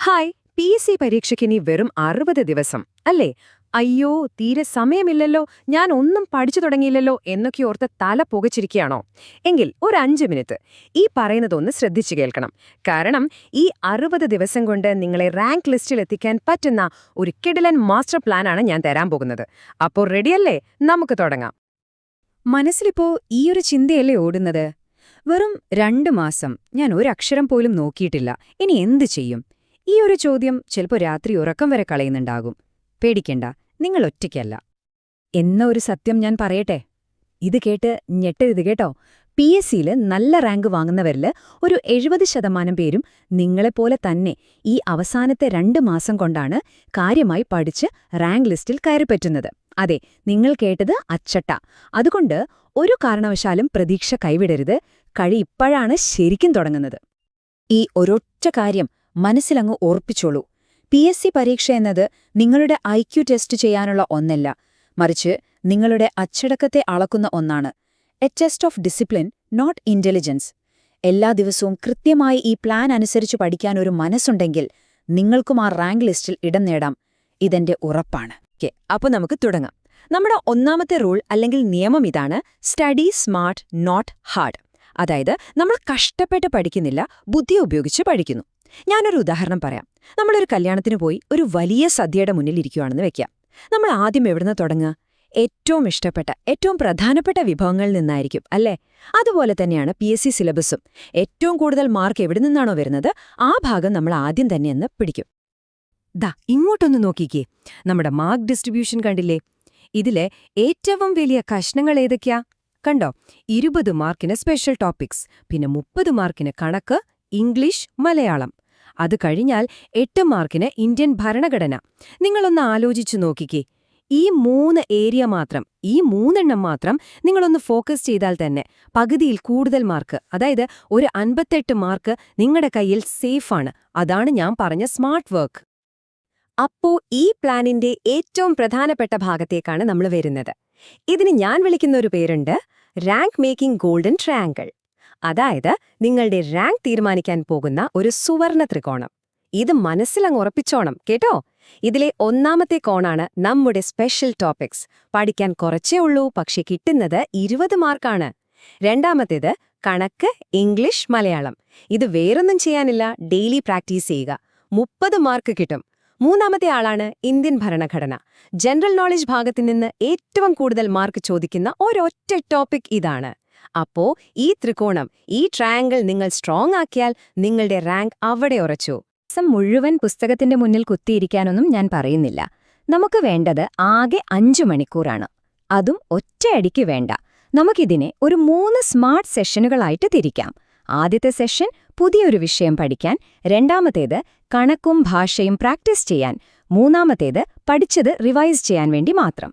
Hi, PSC. പരീക്ഷയ്ക്കിനി വെറും 60 ദിവസം അല്ലേ? അയ്യോ, തീരെ സമയമില്ലല്ലോ, ഞാൻ ഒന്നും പഠിച്ചു തുടങ്ങിയില്ലല്ലോ എന്നൊക്കെ ഓർത്ത് തല പുകച്ചിരിക്കുകയാണോ? എങ്കിൽ ഒരു 5 മിനിറ്റ് ഈ പറയുന്നതൊന്ന് ശ്രദ്ധിച്ചു കേൾക്കണം. കാരണം ഈ 60 ദിവസം കൊണ്ട് നിങ്ങളെ റാങ്ക് ലിസ്റ്റിൽ എത്തിക്കാൻ പറ്റുന്ന ഒരു കിടിലൻ മാസ്റ്റർ പ്ലാനാണ് ഞാൻ തരാൻ പോകുന്നത്. അപ്പോൾ റെഡിയല്ലേ? നമുക്ക് തുടങ്ങാം. മനസ്സിലിപ്പോ ഈയൊരു ചിന്തയല്ലേ ഓടുന്നത്? വെറും 2 മാസം ഞാൻ ഒരക്ഷരം പോലും നോക്കിയിട്ടില്ല, ഇനി എന്തു ചെയ്യും? ഈ ഒരു ചോദ്യം ചിലപ്പോ രാത്രി ഉറക്കം വരെ കളയുന്നുണ്ടാകും. പേടിക്കണ്ട, നിങ്ങൾ ഒറ്റയ്ക്കല്ല. എന്ന ഒരു സത്യം ഞാൻ പറയട്ടെ. ഇത് കേട്ട് ഞെട്ടരുത് കേട്ടോ. പി.എസ്.സിയില് നല്ല റാങ്ക് വാങ്ങുന്നവരില് ഒരു 70% പേരും നിങ്ങളെപ്പോലെ തന്നെ ഈ അവസാനത്തെ 2 മാസം കൊണ്ടാണ് കാര്യമായി പഠിച്ച് റാങ്ക് ലിസ്റ്റിൽ കയറിപ്പറ്റുന്നത്. അതെ, നിങ്ങൾ കേട്ടത് അച്ചട്ട. അതുകൊണ്ട് ഒരു കാരണവശാലും പ്രതീക്ഷ കൈവിടരുത്. കളി ഇപ്പോഴാണ് ശരിക്കും തുടങ്ങുന്നത്. ഈ ഒരൊറ്റ കാര്യം മനസ്സിലങ്ങ് ഓർപ്പിച്ചോളൂ. പി.എസ്.സി. പരീക്ഷ എന്നത് നിങ്ങളുടെ ഐക്യു ടെസ്റ്റ് ചെയ്യാനുള്ള ഒന്നല്ല, മറിച്ച് നിങ്ങളുടെ അച്ചടക്കത്തെ അളക്കുന്ന ഒന്നാണ്. A test of discipline, not intelligence. എല്ലാ ദിവസവും കൃത്യമായി ഈ പ്ലാൻ അനുസരിച്ച് പഠിക്കാൻ ഒരു മനസ്സുണ്ടെങ്കിൽ നിങ്ങൾക്കും ആ റാങ്ക് ലിസ്റ്റിൽ ഇടം നേടാം. ഇതെന്റെ ഉറപ്പാണ്. അപ്പോൾ നമുക്ക് തുടങ്ങാം. നമ്മുടെ ഒന്നാമത്തെ റൂൾ അല്ലെങ്കിൽ നിയമം ഇതാണ്: സ്റ്റഡി സ്മാർട്ട്, നോട്ട് ഹാർഡ്. അതായത് നമ്മൾ കഷ്ടപ്പെട്ട് പഠിക്കുന്നില്ല, ബുദ്ധി ഉപയോഗിച്ച് പഠിക്കുന്നു. ഞാനൊരു ഉദാഹരണം പറയാം. നമ്മളൊരു കല്യാണത്തിന് പോയി ഒരു വലിയ സദ്യയുടെ മുന്നിലിരിക്കുകയാണെന്ന് വെക്കാം. നമ്മൾ ആദ്യം എവിടുന്ന് തുടങ്ങുക? ഏറ്റവും ഇഷ്ടപ്പെട്ട, ഏറ്റവും പ്രധാനപ്പെട്ട വിഭവങ്ങളിൽ നിന്നായിരിക്കും, അല്ലേ? അതുപോലെ തന്നെയാണ് പി.എസ്.സി. സിലബസും. ഏറ്റവും കൂടുതൽ മാർക്ക് എവിടെ നിന്നാണോ വരുന്നത്, ആ ഭാഗം നമ്മൾ ആദ്യം തന്നെയെന്ന് പിടിക്കും. ഇങ്ങോട്ടൊന്ന് നോക്കിക്കേ. നമ്മുടെ മാർക്ക് ഡിസ്ട്രിബ്യൂഷൻ കണ്ടില്ലേ? ഇതിലെ ഏറ്റവും വലിയ കഷ്ണങ്ങൾ ഏതൊക്കെയാ? കണ്ടോ? 20 മാർക്കിന് സ്പെഷ്യൽ ടോപ്പിക്സ്, പിന്നെ 30 മാർക്കിന് കണക്ക്, ഇംഗ്ലീഷ്, മലയാളം. അത് കഴിഞ്ഞാൽ 8 മാർക്കിന് ഇന്ത്യൻ ഭരണഘടന. നിങ്ങളൊന്ന് ആലോചിച്ചു നോക്കിക്കേ. ഈ 3 ഏരിയ മാത്രം, ഈ 3 മാത്രം നിങ്ങളൊന്ന് ഫോക്കസ് ചെയ്താൽ തന്നെ പകുതിയിൽ കൂടുതൽ മാർക്ക്, അതായത് ഒരു 58 മാർക്ക് നിങ്ങളുടെ കയ്യിൽ സേഫാണ്. അതാണ് ഞാൻ പറഞ്ഞ സ്മാർട്ട് വർക്ക്. അപ്പോ ഈ പ്ലാനിന്റെ ഏറ്റവും പ്രധാനപ്പെട്ട ഭാഗത്തേക്കാണ് നമ്മൾ വരുന്നത്. ഇതിന് ഞാൻ വിളിക്കുന്ന ഒരു പേരുണ്ട്: റാങ്ക് മേക്കിംഗ് ഗോൾഡൻ ട്രയാങ്കിൾ. അതായത് നിങ്ങളുടെ റാങ്ക് തീരുമാനിക്കാൻ പോകുന്ന ഒരു സുവർണ ത്രികോണം. ഇത് മനസ്സിലങ്ങ് ഉറപ്പിച്ചോണം കേട്ടോ. ഇതിലെ ഒന്നാമത്തെ കോണാണ് നമ്മുടെ സ്പെഷ്യൽ ടോപ്പിക്സ്. പഠിക്കാൻ കുറച്ചേ ഉള്ളൂ, പക്ഷെ കിട്ടുന്നത് 20 മാർക്കാണ്. രണ്ടാമത്തേത് കണക്ക്, ഇംഗ്ലീഷ്, മലയാളം. ഇത് വേറൊന്നും ചെയ്യാനില്ല, ഡെയിലി പ്രാക്ടീസ് ചെയ്യുക. 30 മാർക്ക് കിട്ടും. മൂന്നാമത്തെ ആളാണ് ഇന്ത്യൻ ഭരണഘടന. ജനറൽ നോളജ് ഭാഗത്തു നിന്ന് ഏറ്റവും കൂടുതൽ മാർക്ക് ചോദിക്കുന്ന ഒരൊറ്റ ടോപ്പിക് ഇതാണ്. അപ്പോ ഈ ത്രികോണം, ഈ ട്രയാങ്കിൾ നിങ്ങൾ സ്ട്രോങ് ആക്കിയാൽ നിങ്ങളുടെ റാങ്ക് അവിടെ ഉറച്ചു. ദിവസം മുഴുവൻ പുസ്തകത്തിന്റെ മുന്നിൽ കുത്തിയിരിക്കാനൊന്നും ഞാൻ പറയുന്നില്ല. നമുക്ക് വേണ്ടത് ആകെ 5 മണിക്കൂറാണ്. അതും ഒറ്റയടിക്ക് വേണ്ട. നമുക്കിതിനെ ഒരു 3 സ്മാർട്ട് സെഷനുകളായിട്ട് തിരിക്കാം. ആദ്യത്തെ സെഷൻ പുതിയൊരു വിഷയം പഠിക്കാൻ, രണ്ടാമത്തേത് കണക്കും ഭാഷയും പ്രാക്ടീസ് ചെയ്യാൻ, മൂന്നാമത്തേത് പഠിച്ചത് റിവൈസ് ചെയ്യാൻ വേണ്ടി മാത്രം.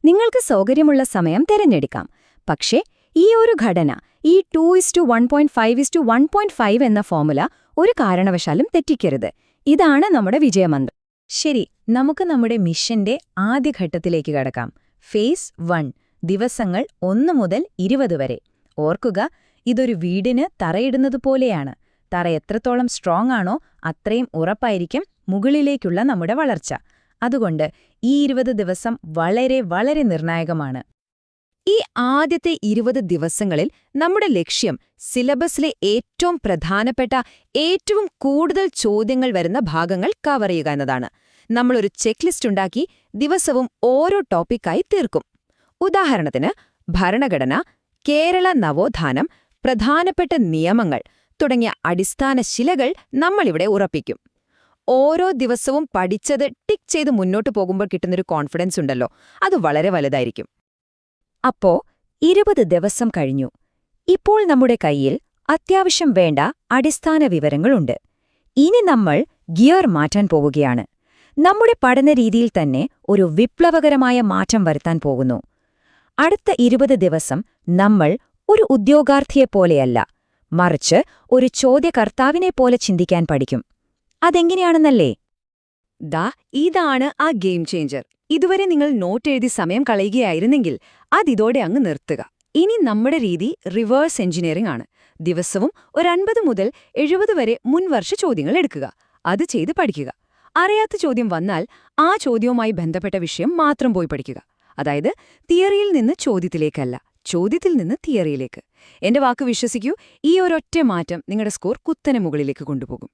നിങ്ങൾക്ക് സൗകര്യമുള്ള സമയം തിരഞ്ഞെടുക്കാം. പക്ഷേ ഈ ഒരു ഘടന, ഈ 2:1.5:1.5 എന്ന ഫോർമുല ഒരു കാരണവശാലും തെറ്റിക്കരുത്. ഇതാണ് നമ്മുടെ വിജയമന്ത്രം. ശരി, നമുക്ക് നമ്മുടെ മിഷന്റെ ആദ്യഘട്ടത്തിലേക്ക് കടക്കാം. ഫേസ് 1, ദിവസങ്ങൾ 1 മുതൽ 20 വരെ. ഓർക്കുക, ഇതൊരു വീടിന് തറയിടുന്നതുപോലെയാണ്. തറ എത്രത്തോളം സ്ട്രോങ് ആണോ അത്രയും ഉറപ്പായിരിക്കും മുകളിലേക്കുള്ള നമ്മുടെ വളർച്ച. അതുകൊണ്ട് ഈ 20 ദിവസം വളരെ വളരെ നിർണായകമാണ്. ഈ ആദ്യത്തെ 20 ദിവസങ്ങളിൽ നമ്മുടെ ലക്ഷ്യം സിലബസിലെ ഏറ്റവും പ്രധാനപ്പെട്ട, ഏറ്റവും കൂടുതൽ ചോദ്യങ്ങൾ വരുന്ന ഭാഗങ്ങൾ കവർ ചെയ്യുക എന്നതാണ്. നമ്മളൊരു ചെക്ക് ലിസ്റ്റ് ഉണ്ടാക്കി ദിവസവും ഓരോ ടോപ്പിക്കായി തീർക്കും. ഉദാഹരണത്തിന് ഭരണഘടന, കേരള നവോത്ഥാനം, പ്രധാനപ്പെട്ട നിയമങ്ങൾ തുടങ്ങിയ അടിസ്ഥാന ശിലകൾ നമ്മളിവിടെ ഉറപ്പിക്കും. ഓരോ ദിവസവും പഠിച്ചത് ടിക്ക് ചെയ്ത് മുന്നോട്ട് പോകുമ്പോൾ കിട്ടുന്നൊരു കോൺഫിഡൻസ് ഉണ്ടല്ലോ, അത് വളരെ വലുതായിരിക്കും. അപ്പോ 20 ദിവസം കഴിഞ്ഞു. ഇപ്പോൾ നമ്മുടെ കയ്യിൽ അത്യാവശ്യം വേണ്ട അടിസ്ഥാന വിവരങ്ങളുണ്ട്. ഇനി നമ്മൾ ഗിയർ മാറ്റാൻ പോവുകയാണ്. നമ്മുടെ പഠനരീതിയിൽ തന്നെ ഒരു വിപ്ലവകരമായ മാറ്റം വരുത്താൻ പോകുന്നു. അടുത്ത 20 ദിവസം നമ്മൾ ഒരു ഉദ്യോഗാർത്ഥിയെപ്പോലെയല്ല, മറിച്ച് ഒരു ചോദ്യകർത്താവിനെപ്പോലെ ചിന്തിക്കാൻ പഠിക്കും. അതെങ്ങനെയാണെന്നല്ലേ? ഇതാണ് ആ ഗെയിം ചേഞ്ചർ. ഇതുവരെ നിങ്ങൾ നോട്ട് എഴുതി സമയം കളയുകയായിരുന്നെങ്കിൽ അതിതോടെ അങ്ങ് നിർത്തുക. ഇനി നമ്മുടെ രീതി റിവേഴ്സ് എഞ്ചിനീയറിംഗ് ആണ്. ദിവസവും ഒരു 50 മുതൽ 70 വരെ മുൻവർഷ ചോദ്യങ്ങൾ എടുക്കുക. അത് ചെയ്ത് പഠിക്കുക. അറിയാത്ത ചോദ്യം വന്നാൽ ആ ചോദ്യവുമായി ബന്ധപ്പെട്ട വിഷയം മാത്രം പോയി പഠിക്കുക. അതായത് തിയറിയിൽ നിന്ന് ചോദ്യത്തിലേക്കല്ല, ചോദ്യത്തിൽ നിന്ന് തിയറിയിലേക്ക്. എന്റെ വാക്ക് വിശ്വസിക്കൂ, ഈ ഒരൊറ്റ മാറ്റം നിങ്ങളുടെ സ്കോർ കുത്തനെ മുകളിലേക്ക് കൊണ്ടുപോകും.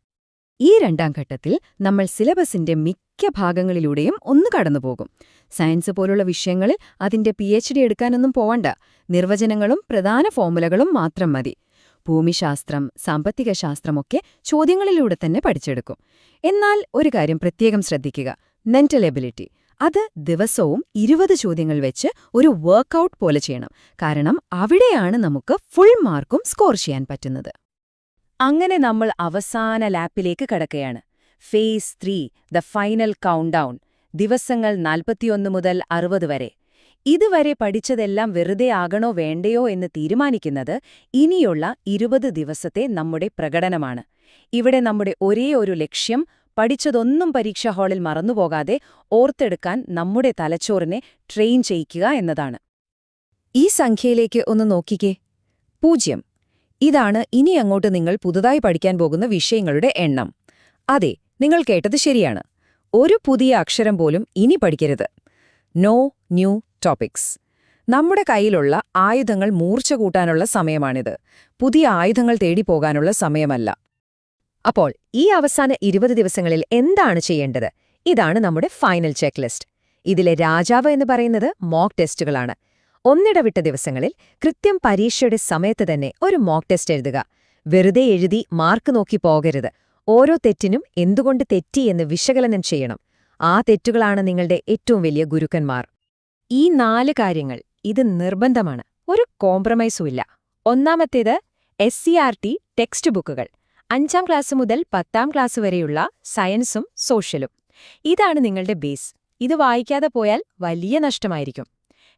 ഈ രണ്ടാം ഘട്ടത്തിൽ നമ്മൾ സിലബസിന്റെ മിക്ക ഭാഗങ്ങളിലൂടെയും ഒന്ന് കടന്നുപോകും. സയൻസ് പോലുള്ള വിഷയങ്ങളിൽ അതിന്റെ PhD എടുക്കാനൊന്നും പോവണ്ട. നിർവചനങ്ങളും പ്രധാന ഫോർമുലകളും മാത്രം മതി. ഭൂമിശാസ്ത്രം, സാമ്പത്തിക ശാസ്ത്രമൊക്കെ ചോദ്യങ്ങളിലൂടെ തന്നെ പഠിച്ചെടുക്കും. എന്നാൽ ഒരു കാര്യം പ്രത്യേകം ശ്രദ്ധിക്കുക: മെന്റൽ എബിലിറ്റി. അത് ദിവസവും 20 ചോദ്യങ്ങൾ വെച്ച് ഒരു വർക്കൗട്ട് പോലെ ചെയ്യണം. കാരണം അവിടെയാണ് നമുക്ക് ഫുൾ മാർക്കും സ്കോർ ചെയ്യാൻ പറ്റുന്നത്. അങ്ങനെ നമ്മൾ അവസാന ലാപ്പിലേക്ക് കടക്കുകയാണ്. Phase 3, the final countdown. ദിവസങ്ങൾ 41 മുതൽ 60 വരെ. ഇതുവരെ പഠിച്ചതെല്ലാം വെറുതെ ആകണോ വേണ്ടയോ എന്ന് തീരുമാനിക്കുന്നത് ഇനിയുള്ള 20 ദിവസത്തെ നമ്മുടെ പ്രകടനമാണ്. ഇവിടെ നമ്മുടെ ഒരേ ഒരു ലക്ഷ്യം പഠിച്ചതൊന്നും പരീക്ഷാ ഹാളിൽ മറന്നുപോകാതെ ഓർത്തെടുക്കാൻ നമ്മുടെ തലച്ചോറിനെ ട്രെയിൻ ചെയ്യിക്കുക എന്നതാണ്. ഈ സംഖ്യയിലേക്ക് ഒന്ന് നോക്കിക്കേ. 0. ഇതാണ് ഇനി അങ്ങോട്ട് നിങ്ങൾ പുതുതായി പഠിക്കാൻ പോകുന്ന വിഷയങ്ങളുടെ എണ്ണം. അതെ, നിങ്ങൾ കേട്ടത് ശരിയാണ്. ഒരു പുതിയ അക്ഷരം പോലും ഇനി പഠിക്കരുത്. No new topics. നമ്മുടെ കയ്യിലുള്ള ആയുധങ്ങൾ മൂർച്ച കൂട്ടാനുള്ള സമയമാണിത്. പുതിയ ആയുധങ്ങൾ തേടിപ്പോകാനുള്ള സമയമല്ല. അപ്പോൾ ഈ അവസാന 20 ദിവസങ്ങളിൽ എന്താണ് ചെയ്യേണ്ടത്? ഇതാണ് നമ്മുടെ ഫൈനൽ ചെക്ക് ലിസ്റ്റ്. ഇതിലെ രാജാവ് എന്ന് പറയുന്നത് മോക്ക് ടെസ്റ്റുകളാണ്. ഒന്നിടവിട്ട ദിവസങ്ങളിൽ കൃത്യം പരീക്ഷയുടെ സമയത്ത് തന്നെ ഒരു മോക്ക് ടെസ്റ്റ് എഴുതുക. വെറുതെ എഴുതി മാർക്ക് നോക്കി പോകരുത്. ഓരോ തെറ്റിനും എന്തുകൊണ്ട് തെറ്റി എന്ന് വിശകലനം ചെയ്യണം. ആ തെറ്റുകളാണ് നിങ്ങളുടെ ഏറ്റവും വലിയ ഗുരുക്കന്മാർ. ഈ 4 കാര്യങ്ങൾ ഇത് നിർബന്ധമാണ്. ഒരു കോംപ്രമൈസും ഇല്ല. ഒന്നാമത്തേത് SCERT ടെക്സ്റ്റ് ബുക്കുകൾ. 5ാം ക്ലാസ് മുതൽ 10ാം ക്ലാസ് വരെയുള്ള സയൻസും സോഷ്യലും. ഇതാണ് നിങ്ങളുടെ ബേസ്. ഇത് വായിക്കാതെ പോയാൽ വലിയ നഷ്ടമായിരിക്കും.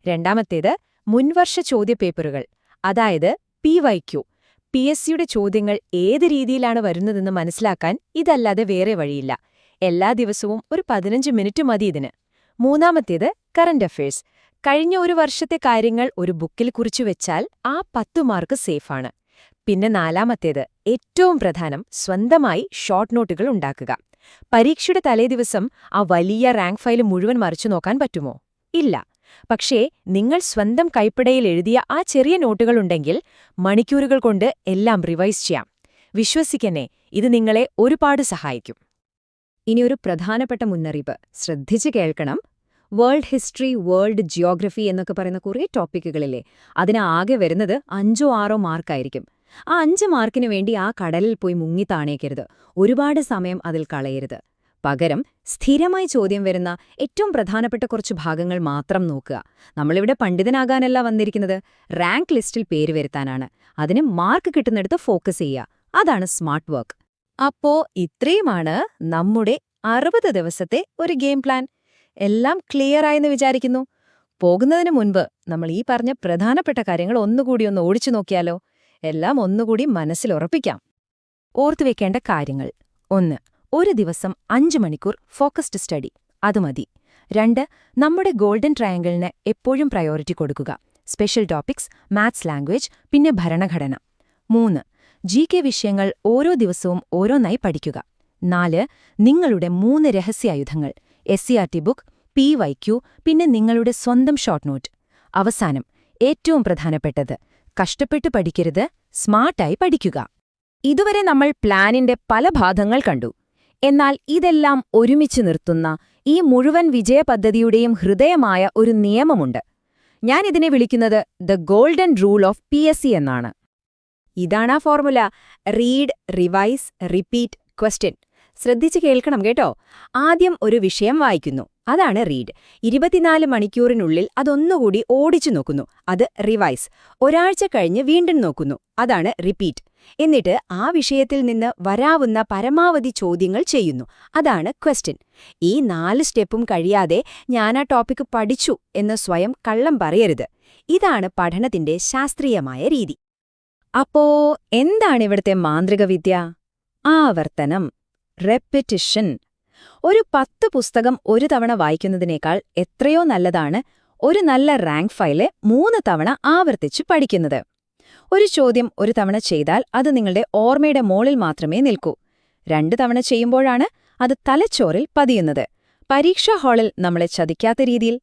രണ്ടാമത്തേത് മുൻവർഷ ചോദ്യപേപ്പറുകൾ, അതായത് PYQ. PSCയുടെ ചോദ്യങ്ങൾ ഏത് രീതിയിലാണ് വരുന്നതെന്ന് മനസ്സിലാക്കാൻ ഇതല്ലാതെ വേറെ വഴിയില്ല. എല്ലാ ദിവസവും ഒരു 15 മിനിറ്റ് മതി ഇതിന്. മൂന്നാമത്തേത് കറന്റ് അഫയേഴ്സ്. കഴിഞ്ഞ ഒരു വർഷത്തെ കാര്യങ്ങൾ ഒരു ബുക്കിൽ കുറിച്ചു വെച്ചാൽ ആ 10 മാർക്ക് സേഫാണ്. പിന്നെ നാലാമത്തേത്, ഏറ്റവും പ്രധാനം, സ്വന്തമായി ഷോർട്ട് നോട്ടുകൾ ഉണ്ടാക്കുക. പരീക്ഷയുടെ തലേദിവസം ആ വലിയ റാങ്ക് ഫയൽ മുഴുവൻ മറിച്ചു നോക്കാൻ പറ്റുമോ? ഇല്ല. പക്ഷേ നിങ്ങൾ സ്വന്തം കൈപ്പടയിൽ എഴുതിയ ആ ചെറിയ നോട്ടുകളുണ്ടെങ്കിൽ മണിക്കൂറുകൾ കൊണ്ട് എല്ലാം റിവൈസ് ചെയ്യാം. വിശ്വസിക്കന്നെ, ഇത് നിങ്ങളെ ഒരുപാട് സഹായിക്കും. ഇനിയൊരു പ്രധാനപ്പെട്ട മുന്നറിയിപ്പ് ശ്രദ്ധിച്ച് കേൾക്കണം. വേൾഡ് ഹിസ്റ്ററി, വേൾഡ് ജിയോഗ്രഫി എന്നൊക്കെ പറയുന്ന കുറേ ടോപ്പിക്കുകളില്ലേ, അതിനാകെ വരുന്നത് 5ഓ 6ഓ മാർക്കായിരിക്കും. ആ 5 മാർക്കിനു വേണ്ടി ആ കടലിൽ പോയി മുങ്ങി താണേക്കരുത്. ഒരുപാട് സമയം അതിൽ കളയരുത്. പകരം സ്ഥിരമായി ചോദ്യം വരുന്ന ഏറ്റവും പ്രധാനപ്പെട്ട കുറച്ച് ഭാഗങ്ങൾ മാത്രം നോക്കുക. നമ്മളിവിടെ പണ്ഡിതനാകാനല്ല വന്നിരിക്കുന്നത്, റാങ്ക് ലിസ്റ്റിൽ പേര് വരുത്താനാണ്. അതിന് മാർക്ക് കിട്ടുന്നിടത്ത് ഫോക്കസ് ചെയ്യുക. അതാണ് സ്മാർട്ട് വർക്ക്. അപ്പോ ഇത്രയുമാണ് നമ്മുടെ 60 ദിവസത്തെ ഒരു ഗെയിം പ്ലാൻ. എല്ലാം ക്ലിയറായെന്ന് വിചാരിക്കുന്നു. പോകുന്നതിന് മുൻപ് നമ്മൾ ഈ പറഞ്ഞ പ്രധാനപ്പെട്ട കാര്യങ്ങൾ ഒന്നുകൂടി ഓടിച്ചു നോക്കിയാലോ? എല്ലാം ഒന്നുകൂടി മനസ്സിലുറപ്പിക്കാം. ഓർത്തുവെക്കേണ്ട കാര്യങ്ങൾ: 1. ഒരു ദിവസം 5 മണിക്കൂർ ഫോക്കസ്ഡ് സ്റ്റഡി. അത് മതി. 2. നമ്മുടെ ഗോൾഡൻ ട്രയാങ്കിളിന് എപ്പോഴും പ്രയോറിറ്റി കൊടുക്കുക. സ്പെഷ്യൽ ടോപ്പിക്സ്, മാത്സ്, ലാംഗ്വേജ്, പിന്നെ ഭരണഘടന. 3. GK വിഷയങ്ങൾ ഓരോ ദിവസവും ഓരോന്നായി പഠിക്കുക. 4. നിങ്ങളുടെ 3 രഹസ്യായുധങ്ങൾ: SCERT ബുക്ക്, PYQ, പിന്നെ നിങ്ങളുടെ സ്വന്തം ഷോർട്ട് നോട്ട്. അവസാനം, ഏറ്റവും പ്രധാനപ്പെട്ടത്, കഷ്ടപ്പെട്ട് പഠിക്കരുത്, സ്മാർട്ടായി പഠിക്കുക. ഇതുവരെ നമ്മൾ പ്ലാനിന്റെ പല ഭാഗങ്ങൾ കണ്ടു. എന്നാൽ ഇതെല്ലാം ഒരുമിച്ച് നിർത്തുന്ന ഈ മുഴുവൻ വിജയപദ്ധതിയുടെയും ഹൃദയമായ ഒരു നിയമമുണ്ട്. ഞാനിതിനെ വിളിക്കുന്നത് the golden rule of PSC എന്നാണ്. ഇതാണ് ആ formula: read, revise, repeat, question. ശ്രദ്ധിച്ച് കേൾക്കണം കേട്ടോ. ആദ്യം ഒരു വിഷയം വായിക്കുന്നു, അതാണ് റീഡ്. 24 മണിക്കൂറിനുള്ളിൽ അതൊന്നുകൂടി ഓടിച്ചു നോക്കുന്നു, അത് റിവൈസ്. ഒരാഴ്ച കഴിഞ്ഞ് വീണ്ടും നോക്കുന്നു, അതാണ് റിപ്പീറ്റ്. എന്നിട്ട് ആ വിഷയത്തിൽ നിന്ന് വരാവുന്ന പരമാവധി ചോദ്യങ്ങൾ ചെയ്യുന്നു, അതാണ് ക്വസ്റ്റ്യൻ. ഈ 4 സ്റ്റെപ്പും കഴിയാതെ ഞാൻ ആ ടോപ്പിക്ക് പഠിച്ചു എന്ന് സ്വയം കള്ളം പറയരുത്. ഇതാണ് പഠനത്തിന്റെ ശാസ്ത്രീയമായ രീതി. അപ്പോ എന്താണിവിടുത്തെ മാന്ത്രിക വിദ്യ? ആവർത്തനം, റെപ്പിറ്റിഷൻ. ഒരു 10 പുസ്തകം ഒരു തവണ വായിക്കുന്നതിനേക്കാൾ എത്രയോ നല്ലതാണ് ഒരു നല്ല റാങ്ക് ഫയല് 3 തവണ ആവർത്തിച്ചു പഠിക്കുന്നത്. ഒരു ചോദ്യം ഒരു തവണ ചെയ്താൽ അത് നിങ്ങളുടെ ഓർമ്മയുടെ മോളിൽ മാത്രമേ നിൽക്കൂ. 2 തവണ ചെയ്യുമ്പോഴാണ് അത് തലച്ചോറിൽ പതിയുന്നത്. പരീക്ഷാ ഹാളിൽ നമ്മളെ ചതിക്കാത്ത രീതിയിൽ.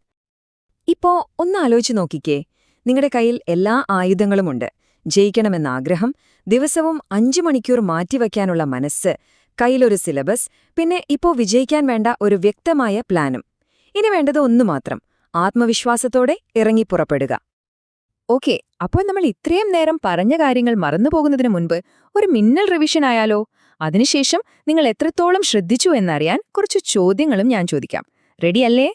ഇപ്പോ ഒന്ന് ആലോചിച്ച് നോക്കിക്കേ. നിങ്ങളുടെ കയ്യിൽ എല്ലാ ആയുധങ്ങളുമുണ്ട്. ജയിക്കണമെന്ന ആഗ്രഹം, ദിവസവും 5 മണിക്കൂർ മാറ്റിവയ്ക്കാനുള്ള മനസ്സ്, കയ്യിലൊരു സിലബസ്, പിന്നെ ഇപ്പോ വിജയിക്കാൻ വേണ്ട ഒരു വ്യക്തമായ പ്ലാനും. ഇനി വേണ്ടത് ഒന്നു മാത്രം: ആത്മവിശ്വാസത്തോടെ ഇറങ്ങിപ്പുറപ്പെടുക. ഓക്കെ, അപ്പോൾ നമ്മൾ ഇത്രയും നേരം പറഞ്ഞ കാര്യങ്ങൾ മറന്നുപോകുന്നതിന് മുൻപ് ഒരു മിന്നൽ റിവിഷൻ ആയാലോ? അതിനുശേഷം നിങ്ങൾ എത്രത്തോളം ശ്രദ്ധിച്ചു എന്നറിയാൻ കുറച്ച് ചോദ്യങ്ങളും ഞാൻ ചോദിക്കാം. റെഡിയല്ലേ?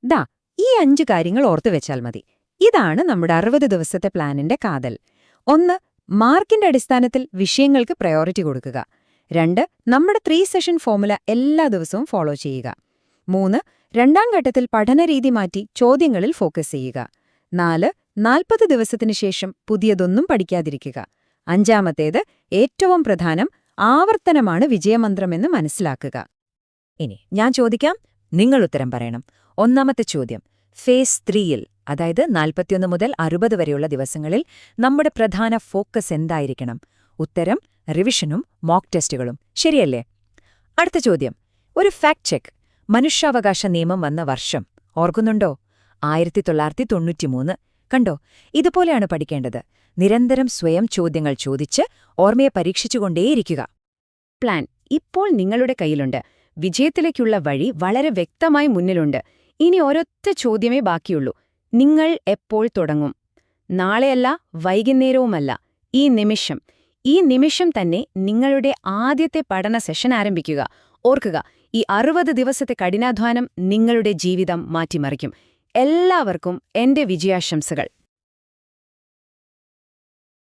ദാ ഈ 5 കാര്യങ്ങൾ ഓർത്തുവെച്ചാൽ മതി. ഇതാണ് നമ്മുടെ 60 ദിവസത്തെ പ്ലാനിന്റെ കാതൽ. 1. മാർക്കിന്റെ അടിസ്ഥാനത്തിൽ വിഷയങ്ങൾക്ക് പ്രയോറിറ്റി കൊടുക്കുക. 2. നമ്മുടെ 3 സെഷൻ ഫോർമുല എല്ലാ ദിവസവും ഫോളോ ചെയ്യുക. 3. രണ്ടാം ഘട്ടത്തിൽ പഠനരീതി മാറ്റി ചോദ്യങ്ങളിൽ ഫോക്കസ് ചെയ്യുക. 4. 40 ദിവസത്തിനു ശേഷം പുതിയതൊന്നും പഠിക്കാതിരിക്കുക. 5. ഏറ്റവും പ്രധാനം, ആവർത്തനമാണ് വിജയമന്ത്രമെന്ന് മനസ്സിലാക്കുക. ഇനി ഞാൻ ചോദിക്കാം, നിങ്ങൾ ഉത്തരം പറയണം. ഒന്നാമത്തെ ചോദ്യം: ഫേസ് 3-ൽ, അതായത് 41 മുതൽ 60 വരെയുള്ള ദിവസങ്ങളിൽ നമ്മുടെ പ്രധാന ഫോക്കസ് എന്തായിരിക്കണം? ഉത്തരം: റിവിഷനും മോക്ക് ടെസ്റ്റുകളും. ശരിയല്ലേ? അടുത്ത ചോദ്യം, ഒരു ഫാക്ട് ചെക്ക്. മനുഷ്യാവകാശ നിയമം വന്ന വർഷം ഓർക്കുന്നുണ്ടോ? 1993. കണ്ടോ? ഇതുപോലെയാണ് പഠിക്കേണ്ടത്. നിരന്തരം സ്വയം ചോദ്യങ്ങൾ ചോദിച്ച് ഓർമ്മയെ പരീക്ഷിച്ചുകൊണ്ടേയിരിക്കുക. പ്ലാൻ ഇപ്പോൾ നിങ്ങളുടെ കയ്യിലുണ്ട്. വിജയത്തിലേക്കുള്ള വഴി വളരെ വ്യക്തമായി മുന്നിലുണ്ട്. ഇനി ഒരൊറ്റ ചോദ്യമേ ബാക്കിയുള്ളൂ: നിങ്ങൾ എപ്പോൾ തുടങ്ങും? നാളെയല്ല, വൈകുന്നേരവുമല്ല, ഈ നിമിഷം. ഈ നിമിഷം തന്നെ നിങ്ങളുടെ ആദ്യത്തെ പഠന സെഷൻ ആരംഭിക്കുക. ഓർക്കുക, ഈ 60 ദിവസത്തെ കഠിനാധ്വാനം നിങ്ങളുടെ ജീവിതം മാറ്റിമറിക്കും. എല്ലാവർക്കും എന്റെ വിജയാശംസകൾ.